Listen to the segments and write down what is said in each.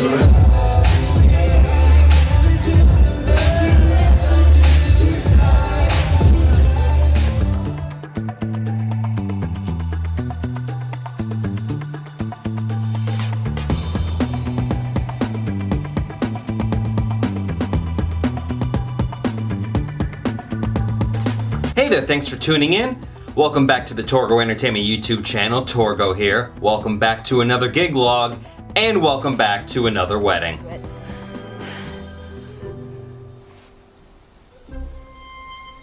Hey there, thanks for tuning in. Welcome back to the Torgo Entertainment YouTube channel. Torgo here. Welcome back to another gig log, and welcome back to another wedding.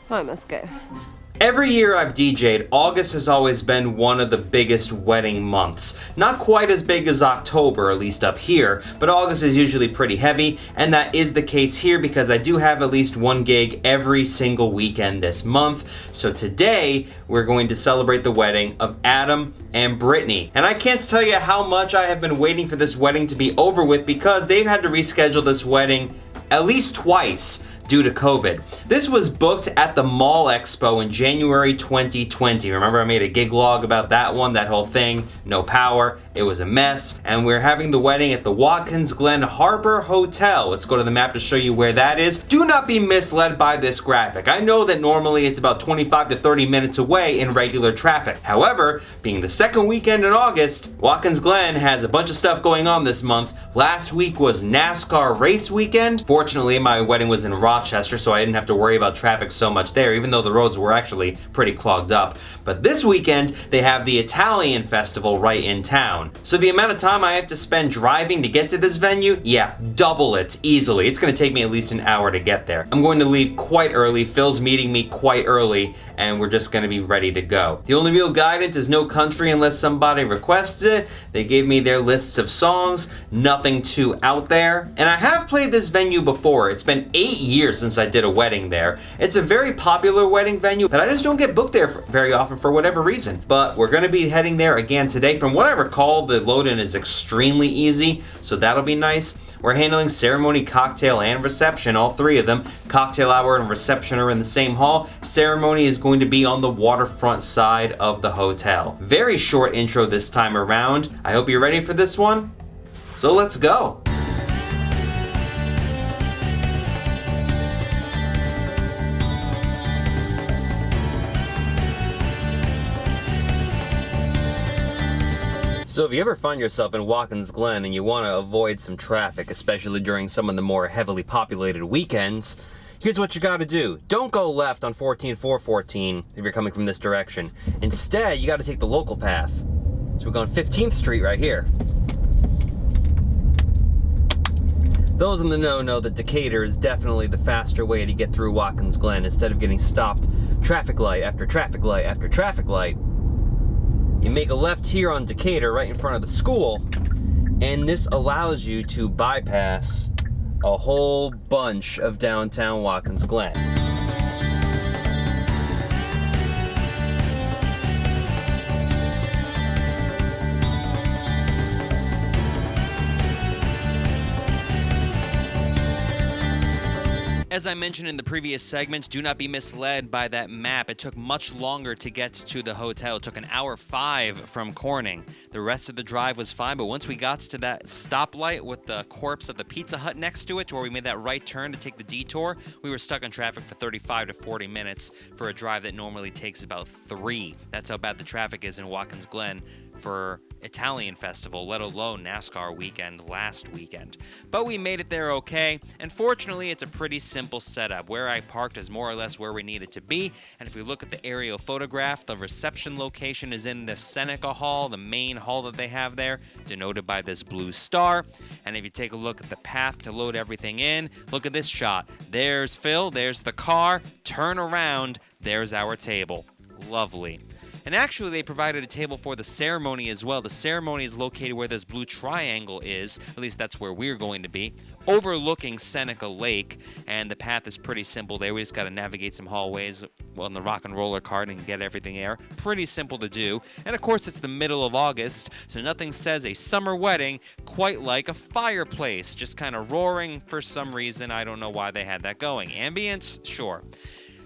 I must go. Every year I've DJ'd, August has always been one of the biggest wedding months. Not quite as big as October, at least up here, but August is usually pretty heavy, and that is the case here because I do have at least one gig every single weekend this month. So today, we're going to celebrate the wedding of Adam and Brittany. And I can't tell you how much I have been waiting for this wedding to be over with because they've had to reschedule this wedding at least twice due to COVID. This was booked at the Mall Expo in January 2020. Remember I made a gig log about that one, that whole thing, no power, it was a mess, and we're having the wedding at the Watkins Glen Harbor Hotel. Let's go to the map to show you where that is. Do not be misled by this graphic. I know that normally it's about 25 to 30 minutes away in regular traffic. However, being the second weekend in August, Watkins Glen has a bunch of stuff going on this month. Last week was NASCAR race weekend. Fortunately, my wedding was in Rochester, so I didn't have to worry about traffic so much there, even though the roads were actually pretty clogged up. But this weekend, they have the Italian festival right in town. So the amount of time I have to spend driving to get to this venue, yeah, double it easily. It's gonna take me at least an hour to get there. I'm going to leave quite early. Phil's meeting me quite early, and we're just gonna be ready to go. The only real guidance is no country unless somebody requests it. They gave me their lists of songs, nothing too out there. And I have played this venue before. It's been 8 years since I did a wedding there. It's a very popular wedding venue, but I just don't get booked there very often for whatever reason. But we're gonna be heading there again today. From what I recall, the load-in is extremely easy, so that'll be nice. We're handling ceremony, cocktail, and reception, all three of them. Cocktail hour and reception are in the same hall. Ceremony is going to be on the waterfront side of the hotel. Very short intro this time around. I hope you're ready for this one. So let's go. So if you ever find yourself in Watkins Glen and you want to avoid some traffic, especially during some of the more heavily populated weekends, here's what you gotta do. Don't go left on 14414 if you're coming from this direction. Instead, you gotta take the local path. So we're going 15th Street right here. Those in the know that Decatur is definitely the faster way to get through Watkins Glen instead of getting stopped traffic light after traffic light after traffic light. You make a left here on Decatur right in front of the school, and this allows you to bypass a whole bunch of downtown Watkins Glen. As I mentioned in the previous segment, do not be misled by that map. It took much longer to get to the hotel. It took an hour 5 from Corning. The rest of the drive was fine, but once we got to that stoplight with the corpse of the Pizza Hut next to it, where we made that right turn to take the detour, we were stuck in traffic for 35 to 40 minutes for a drive that normally takes about 3. That's how bad the traffic is in Watkins Glen for Italian festival, let alone NASCAR weekend last weekend. But we made it there okay, and fortunately it's a pretty simple setup. Where I parked is more or less where we needed to be, and if we look at the aerial photograph, the reception location is in the Seneca Hall, the main hall that they have there, denoted by this blue star. And if you take a look at the path to load everything in, look at this shot. There's Phil, there's the car, turn around, there's our table. Lovely. And actually, they provided a table for the ceremony as well. The ceremony is located where this blue triangle is. At least that's where we're going to be. Overlooking Seneca Lake. And the path is pretty simple there. We just got to navigate some hallways on the rock and roller cart and get everything there. Pretty simple to do. And of course, it's the middle of August, so nothing says a summer wedding quite like a fireplace. Just kind of roaring for some reason. I don't know why they had that going. Ambience? Sure.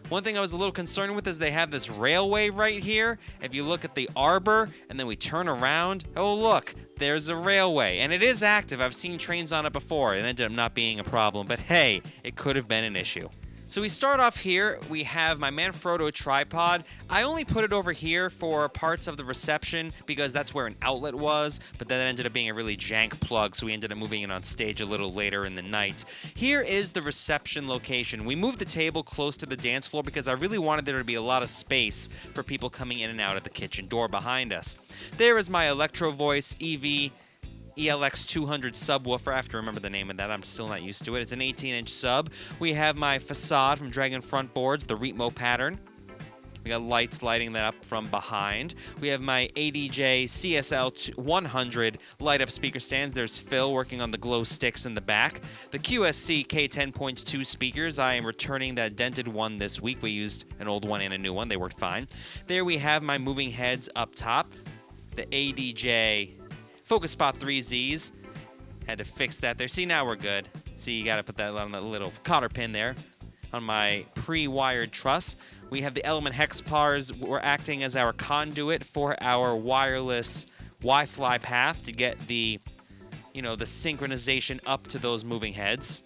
One thing I was a little concerned with is they have this railway right here. If you look at the arbor and then we turn around, oh look, there's a railway. And it is active. I've seen trains on it before. It ended up not being a problem, but hey, it could have been an issue. So we start off here. We have my Manfrotto tripod. I only put it over here for parts of the reception because that's where an outlet was, but then it ended up being a really jank plug, so we ended up moving it on stage a little later in the night. Here is the reception location. We moved the table close to the dance floor because I really wanted there to be a lot of space for people coming in and out of the kitchen door behind us. There is my Electro Voice EV ELX 200 subwoofer. I have to remember the name of that. I'm still not used to it. It's an 18-inch sub. We have my facade from Dragon Front Boards, the Ritmo pattern. We got lights lighting that up from behind. We have my ADJ CSL 100 light-up speaker stands. There's Phil working on the glow sticks in the back. The QSC K10.2 speakers. I am returning that dented one this week. We used an old one and a new one. They worked fine. There we have my moving heads up top. The ADJ Focus Spot 3Zs. Had to fix that there. See, now we're good. See, you got to put that on the little cotter pin there on my pre-wired truss. We have the Element Hex Pars. We're acting as our conduit for our wireless Wi-Fi path to get the, the synchronization up to those moving heads.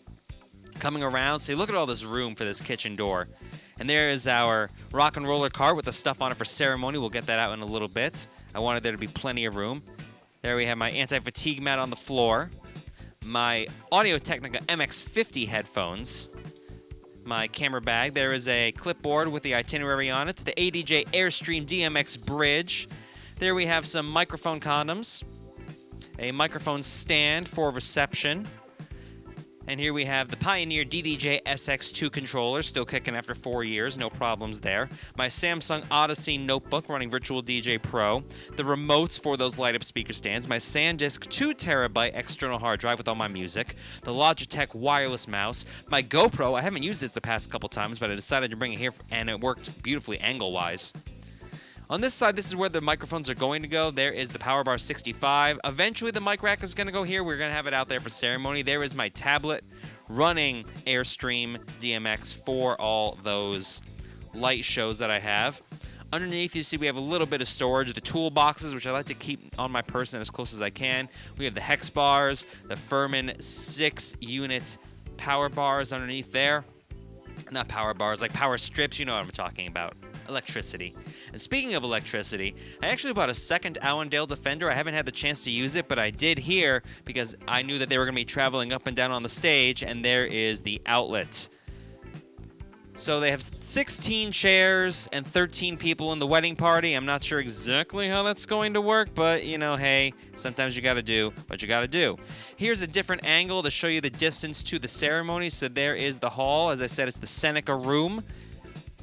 Coming around, see, look at all this room for this kitchen door. And there is our rock and roller cart with the stuff on it for ceremony. We'll get that out in a little bit. I wanted there to be plenty of room. There we have my anti-fatigue mat on the floor, my Audio-Technica MX50 headphones, my camera bag. There is a clipboard with the itinerary on it, the ADJ Airstream DMX bridge. There we have some microphone condoms, a microphone stand for reception, and here we have the Pioneer DDJ SX2 controller, still kicking after 4 years, no problems there. My Samsung Odyssey notebook running Virtual DJ Pro. The remotes for those light-up speaker stands. My SanDisk 2TB external hard drive with all my music. The Logitech wireless mouse. My GoPro, I haven't used it the past couple times, but I decided to bring it here, and it worked beautifully angle-wise. On this side, this is where the microphones are going to go. There is the PowerBar 65. Eventually, the mic rack is going to go here. We're going to have it out there for ceremony. There is my tablet running Airstream DMX for all those light shows that I have. Underneath, you see we have a little bit of storage. The toolboxes, which I like to keep on my person as close as I can. We have the hex bars, the Furman 6-unit power bars underneath there. Not power bars, like power strips. You know what I'm talking about. Electricity. And speaking of electricity, I actually bought a second Allendale Defender. I haven't had the chance to use it, but I did here because I knew that they were going to be traveling up and down on the stage, and there is the outlet. So they have 16 chairs and 13 people in the wedding party. I'm not sure exactly how that's going to work, but, hey, sometimes you got to do what you got to do. Here's a different angle to show you the distance to the ceremony. So there is the hall. As I said, it's the Seneca room.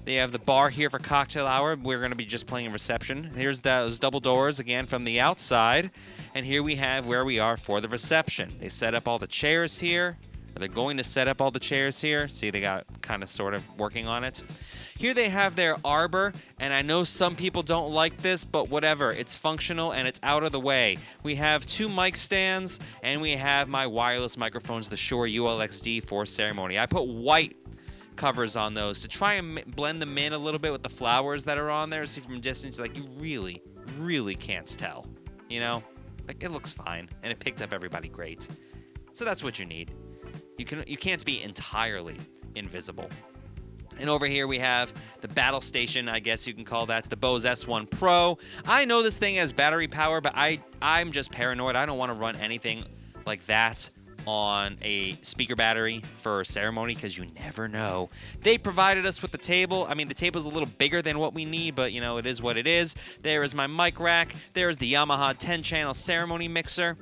They have the bar here for cocktail hour. We're going to be just playing a reception. Here's those double doors again from the outside. And here we have where we are for the reception. They set up all the chairs here. They're going to set up all the chairs here. See, they got kind of sort of working on it. Here they have their arbor, and I know some people don't like this, but whatever. It's functional, and it's out of the way. We have 2 mic stands, and we have my wireless microphones, the Shure ULXD for ceremony. I put white covers on those to try and blend them in a little bit with the flowers that are on there. See from a distance, like, you really, really can't tell. Like, it looks fine, and it picked up everybody great. So that's what you need. You can't be entirely invisible. And over here we have the battle station, I guess you can call that, the Bose S1 Pro. I know this thing has battery power, but I'm just paranoid. I don't want to run anything like that on a speaker battery for ceremony because you never know. They provided us with the table. I mean, the table's a little bigger than what we need, but it is what it is. There is my mic rack. There is the Yamaha 10-channel ceremony mixer.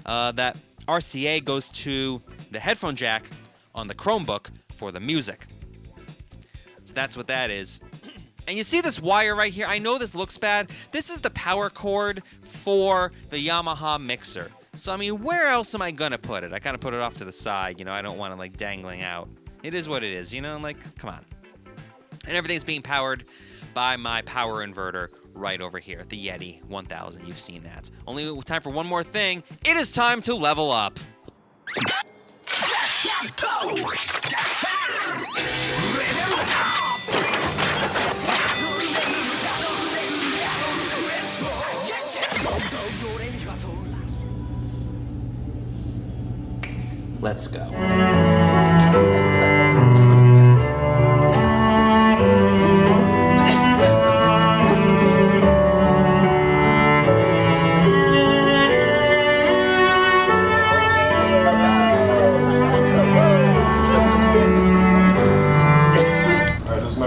That RCA goes to the headphone jack on the Chromebook for the music. So that's what that is. And you see this wire right here? I know this looks bad. This is the power cord for the Yamaha mixer. So, where else am I going to put it? I kind of put it off to the side. I don't want it, dangling out. It is what it is, come on. And everything's being powered by my power inverter right over here, the Yeti 1000. You've seen that. Only time for one more thing. It is time to level up. Let's go.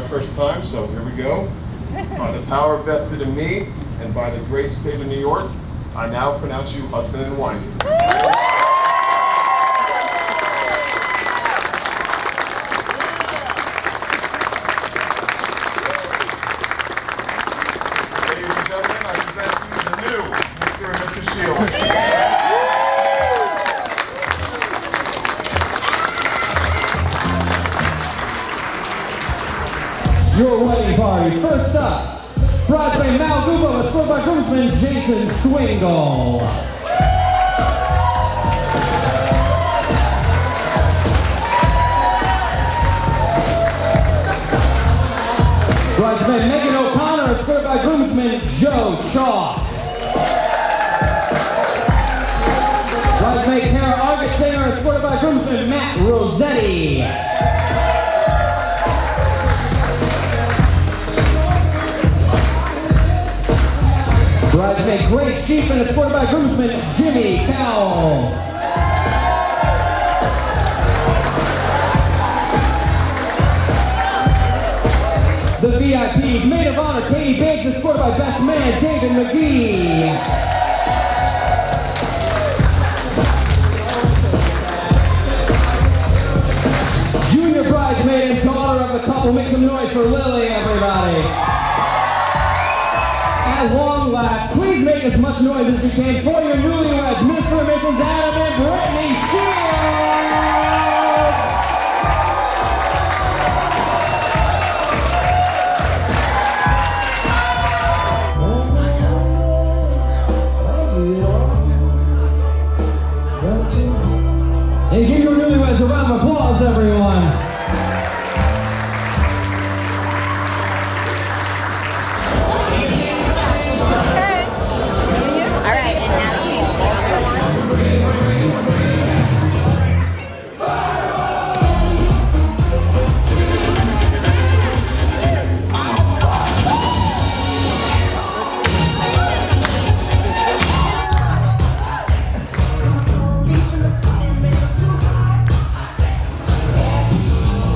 First time, so here we go. By the power vested in me and by the great state of New York, I now pronounce you husband and wife. Ladies and gentlemen, I present to you the new Mr. and Mrs. Shields. Your wedding party. First up, bridesmaid Mal Gubo, escorted by groomsman Jason Swingle. Bridesmaid Megan O'Connor, escorted by groomsman Joe Chalk. Bridesmaid Kara Argett-Singer, escorted by groomsman Matt Rossetti. Bridesmaid Grace Sheep and escorted by groomsman Jimmy Cowell. The VIPs, maid of honor Katie Biggs, escorted by best man David McGee. Junior bridesmaid and daughter of the couple, make some noise for Lily, everybody. At long last, please make as much noise as you can for your newlyweds, Mr. and Mrs. Adam and Brittany Shields! And give your newlyweds a round of applause, everyone.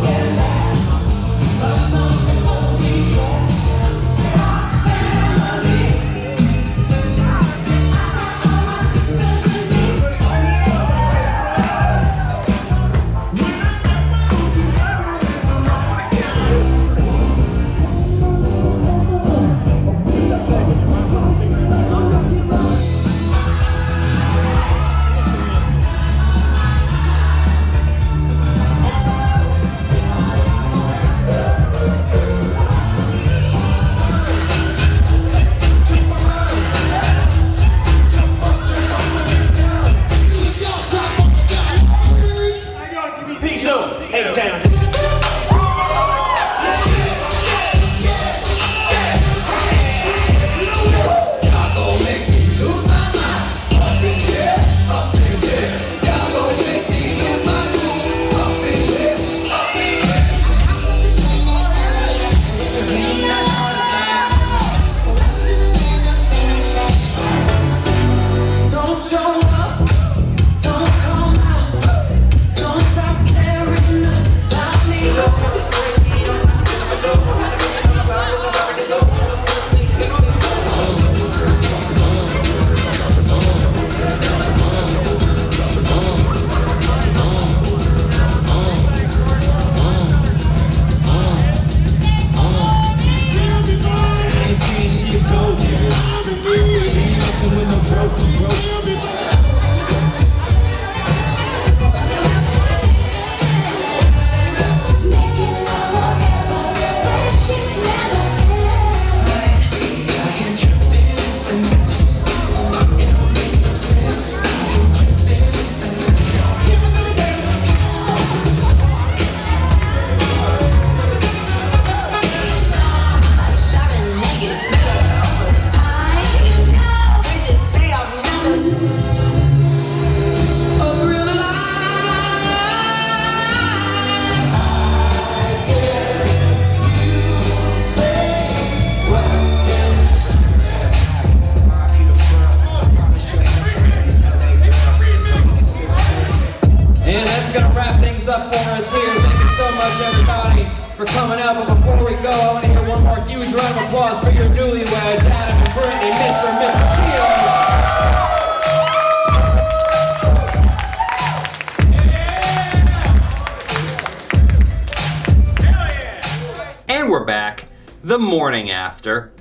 Yeah. things up for us here. Thank you so much, everybody, for coming out. But before we go, I want to hear one more huge round of applause for your newlyweds, Adam and Brittany, Mr. and Mrs. Shields. And we're back the morning after.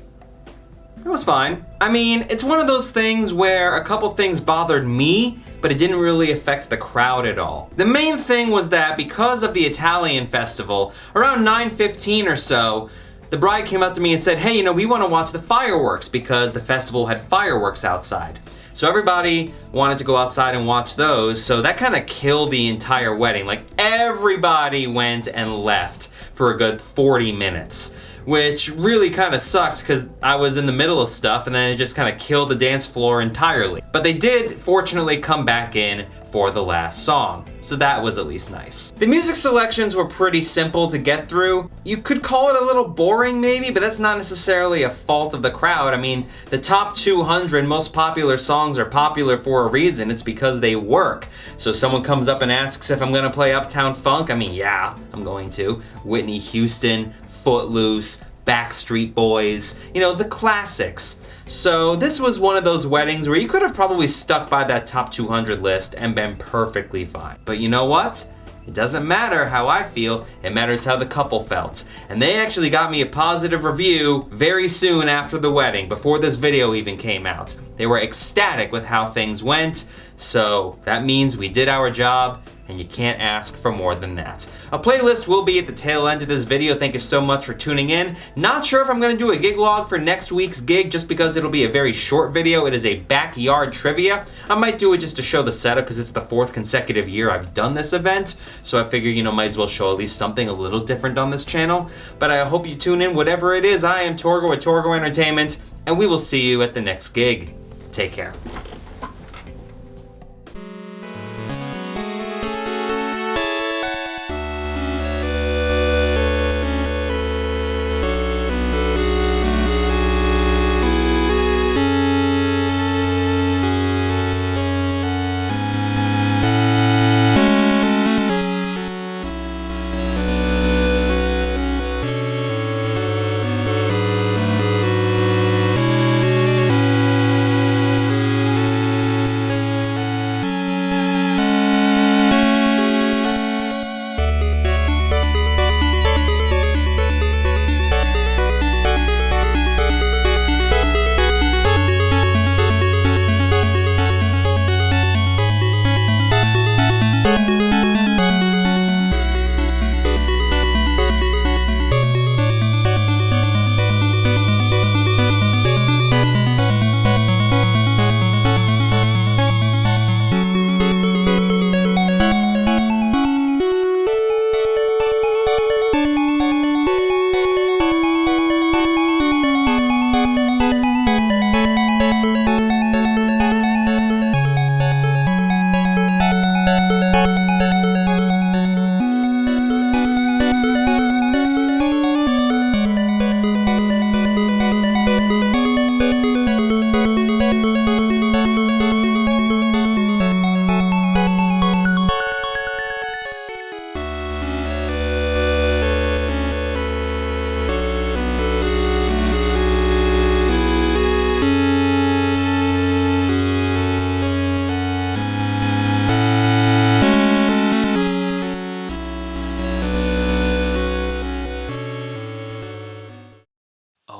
It was fine. I mean, it's one of those things where a couple things bothered me, but it didn't really affect the crowd at all. The main thing was that because of the Italian festival, around 9:15 or so, the bride came up to me and said, hey, we want to watch the fireworks because the festival had fireworks outside. So everybody wanted to go outside and watch those, so that kind of killed the entire wedding. Like, everybody went and left for a good 40 minutes. Which really kind of sucked because I was in the middle of stuff and then it just kind of killed the dance floor entirely. But they did fortunately come back in for the last song, so that was at least nice. The music selections were pretty simple to get through. You could call it a little boring maybe, but that's not necessarily a fault of the crowd. I mean, the top 200 most popular songs are popular for a reason. It's because they work. So if someone comes up and asks if I'm gonna play Uptown Funk, I mean, yeah, I'm going to. Whitney Houston, Footloose, Backstreet Boys, the classics. So this was one of those weddings where you could have probably stuck by that top 200 list and been perfectly fine. But you know what? It doesn't matter how I feel, it matters how the couple felt. And they actually got me a positive review very soon after the wedding, before this video even came out. They were ecstatic with how things went, so that means we did our job, and you can't ask for more than that. A playlist will be at the tail end of this video. Thank you so much for tuning in. Not sure if I'm gonna do a gig log for next week's gig just because it'll be a very short video. It is a backyard trivia. I might do it just to show the setup because it's the 4th consecutive year I've done this event. So I figure, might as well show at least something a little different on this channel. But I hope you tune in whatever it is. I am Torgo at Torgo Entertainment, and we will see you at the next gig. Take care.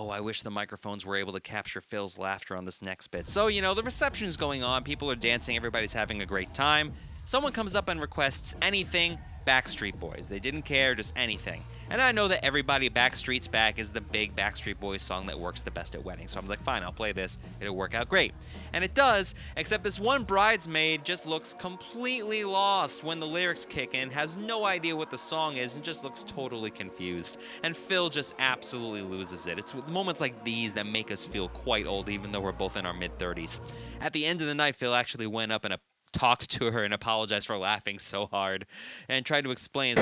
I wish the microphones were able to capture Phil's laughter on this next bit. So, the reception is going on, people are dancing, everybody's having a great time. Someone comes up and requests anything Backstreet Boys. They didn't care, just anything. And I know that Everybody Backstreet's Back is the big Backstreet Boys song that works the best at weddings. So I'm like, fine, I'll play this. It'll work out great. And it does, except this one bridesmaid just looks completely lost when the lyrics kick in, has no idea what the song is, and just looks totally confused. And Phil just absolutely loses it. It's moments like these that make us feel quite old, even though we're both in our mid-30s. At the end of the night, Phil actually went up and talked to her and apologized for laughing so hard and tried to explain.